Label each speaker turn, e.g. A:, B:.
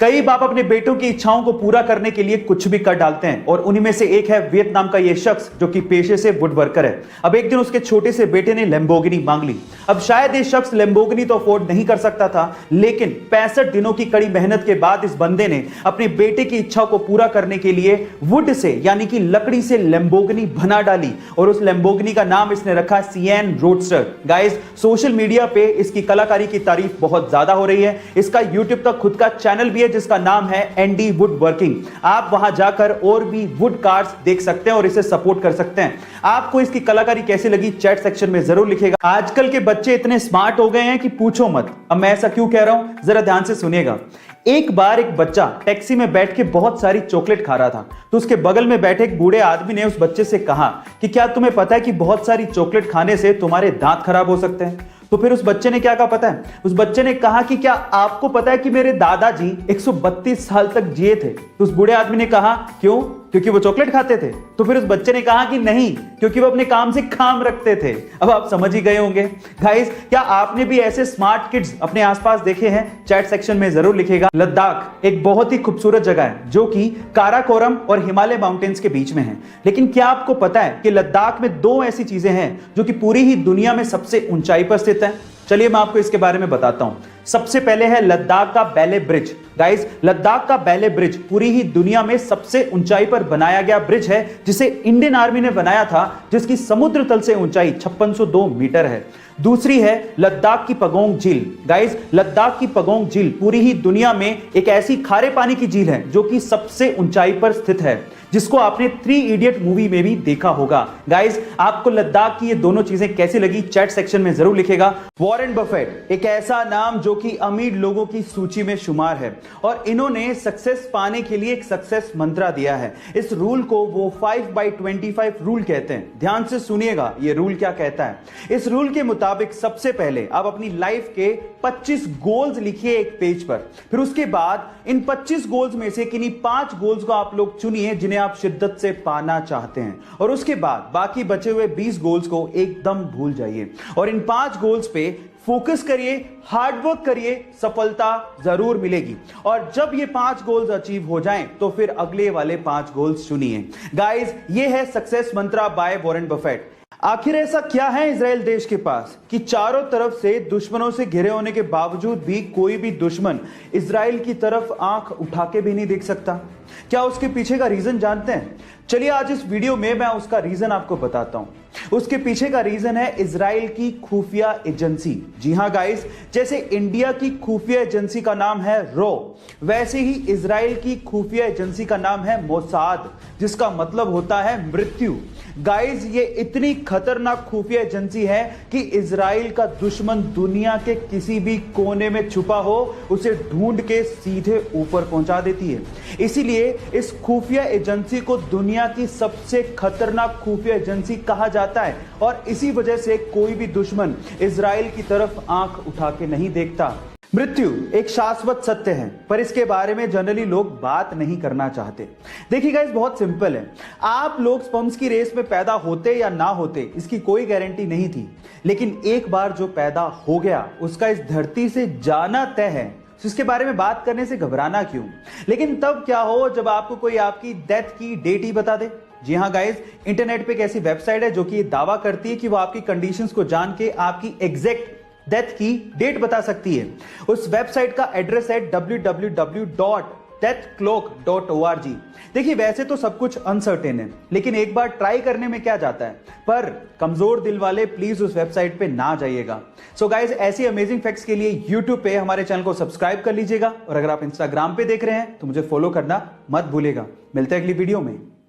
A: कई बाप अपने बेटों की इच्छाओं को पूरा करने के लिए कुछ भी कर डालते हैं और उन्हीं में से एक है वियतनाम का यह शख्स जो कि पेशे से वुड वर्कर है। अब एक दिन उसके छोटे से बेटे ने लैम्बोर्गिनी मांग ली। अब शायद ये शख्स लैम्बोर्गिनी तो अफोर्ड नहीं कर सकता था, लेकिन 65 दिनों की कड़ी मेहनत के बाद इस बंदे ने अपने बेटे की इच्छा को पूरा करने के लिए वुड से यानी कि लकड़ी से लैम्बोर्गिनी बना डाली और उस लैम्बोर्गिनी का नाम इसने रखा सिएन रोडस्टर। गाइस, सोशल मीडिया पे इसकी कलाकारी की तारीफ बहुत ज्यादा हो रही है। इसका यूट्यूब का खुद का चैनल भी है जिसका नाम है एंडी वुड वर्किंग। आप वहां जाकर और भी वुड कार्स देख सकते हैं और इसे सपोर्ट कर सकते हैं। आपको इसकी कलाकारी कैसी लगी चैट सेक्शन में जरूर लिखेगा। आजकल के बच्चे इतने स्मार्ट हो गए हैं कि पूछो मत। अब मैं ऐसा क्यों कह रहा हूं, जरा ध्यान से सुनिएगा। एक बार एक बच्चा टैक्सी में बैठ के बहुत सारी चॉकलेट खा रहा था, तो उसके बगल में बैठे एक बूढ़े आदमी ने उस बच्चे से कहा कि क्या तुम्हें पता है कि बहुत सारी चॉकलेट खाने से तुम्हारे दांत खराब हो सकते हैं। तो फिर उस बच्चे ने क्या कहा पता है? उस बच्चे ने कहा कि क्या आपको पता है कि मेरे दादाजी 132 साल तक जिए थे। तो उस बूढ़े आदमी ने कहा क्यों? क्योंकि वो चॉकलेट खाते थे। तो फिर उस बच्चे ने कहा कि नहीं, क्योंकि वो अपने काम से काम रखते थे। अब आप समझ ही गए होंगे। गाइस, क्या आपने भी ऐसे स्मार्ट किड्स अपने आसपास देखे हैं? चैट सेक्शन में जरूर लिखेगा। लद्दाख एक बहुत ही खूबसूरत जगह है जो कि काराकोरम और हिमालय माउंटेन्स के बीच में है। लेकिन क्या आपको पता है कि लद्दाख में दो ऐसी चीजें हैं जो कि पूरी ही दुनिया में सबसे ऊंचाई पर स्थित है? चलिए मैं आपको इसके बारे में बताता हूं। सबसे पहले है लद्दाख का बैले ब्रिज। गाइस, लद्दाख का बैले ब्रिज पूरी ही दुनिया में सबसे ऊंचाई पर बनाया गया ब्रिज है जिसे इंडियन आर्मी ने बनाया था, जिसकी समुद्र तल से ऊंचाई 5602 मीटर है। दूसरी है लद्दाख की पगोंग झील। गाइस, लद्दाख की पगोंग झील पूरी ही दुनिया में एक ऐसी खारे पानी की झील है जो कि सबसे ऊंचाई पर स्थित है, जिसको आपने 3 इडियट मूवी में भी देखा होगा। गाइस, आपको लद्दाख की ये दोनों चीजें कैसी लगी चैट सेक्शन में जरूर लिखेगा। वॉरेन बफेट एक ऐसा नाम जो कि अमीर लोगों की सूची में शुमार है और इन्होंने सक्सेस पाने के लिए एक सक्सेस मंत्रा दिया है। इस रूल को वो 5/25 रूल कहते हैं। ध्यान से सुनिएगा ये रूल क्या कहता है। इस रूल के मुताबिक सबसे पहले आप अपनी लाइफ के 25 गोल्स लिखिए एक पेज पर। फिर उसके बाद इन 25 गोल्स में से किन्हीं 5 गोल्स को आप लोग चुनिए जिन्हें आप शिद्दत से पाना चाहते हैं, और उसके बाद बाकी बचे हुए 20 गोल्स को एकदम भूल जाइए और इन 5 गोल्स पे फोकस करिए, हार्डवर्क करिए, सफलता जरूर मिलेगी। और जब ये 5 गोल्स अचीव हो जाएं तो फिर अगले वाले 5 गोल्स चुनिए। गाइस, ये है success Mantra by Warren Buffett. आखिर ऐसा क्या है इजराइल देश के पास कि चारों तरफ से दुश्मनों से घिरे होने के बावजूद भी कोई भी दुश्मन इजराइल की तरफ आंख उठा के भी नहीं देख सकता? क्या उसके पीछे का रीजन जानते हैं? चलिए आज इस वीडियो में मैं उसका रीजन आपको बताता हूं। उसके पीछे का रीजन है इजराइल की खुफिया एजेंसी। जी हां गाइस, जैसे इंडिया की खुफिया एजेंसी का नाम है रो, वैसे ही इजराइल की खुफिया एजेंसी का नाम है मोसाद, जिसका मतलब होता है मृत्यु। गाइस, ये इतनी खतरनाक खुफिया एजेंसी है कि इजराइल का दुश्मन दुनिया के किसी भी कोने में छुपा हो उसे ढूंढ के सीधे ऊपर पहुंचा देती है। इसीलिए इस खुफिया एजेंसी को दुनिया की सबसे खतरनाक खुफिया एजेंसी कहा जाता है और इसी वजह से कोई भी दुश्मन इजराइल की तरफ आंख उठा के नहीं देखता। मृत्यु एक शाश्वत सत्य है, पर इसके बारे में जनरली लोग बात नहीं करना चाहते। देखिए गाइस, बहुत सिंपल है। आप लोग स्पर्म्स की रेस में पैदा होते या ना होते इसकी कोई गारंटी नहीं थी, लेकिन एक बार जो पैदा हो गया उसका इस धरती से जाना तय है। तो इसके बारे में बात करने से घबराना क्यों? लेकिन तब क्या हो जब आपको कोई आपकी डेथ की डेट ही बता दे। जी हां गाइस, इंटरनेट पे एक ऐसी वेबसाइट है जो कि ये दावा करती है कि वो आपकी कंडीशंस को जान के आपकी एग्जैक्ट डेथ की डेट बता सकती है। उस वेबसाइट का एड्रेस है www.deathclock.org। देखिए, वैसे तो सब कुछ अनसर्टेन है, लेकिन एक बार ट्राई करने में क्या जाता है। पर कमजोर दिल वाले प्लीज उस वेबसाइट पे ना जाइएगा। सो गाइस, ऐसी अमेजिंग फैक्ट्स के लिए यूट्यूब पे हमारे चैनल को सब्सक्राइब कर लीजिएगा और अगर आप इंस्टाग्राम पे देख रहे हैं तो मुझे फॉलो करना मत भूलिएगा। मिलते हैं अगली वीडियो में।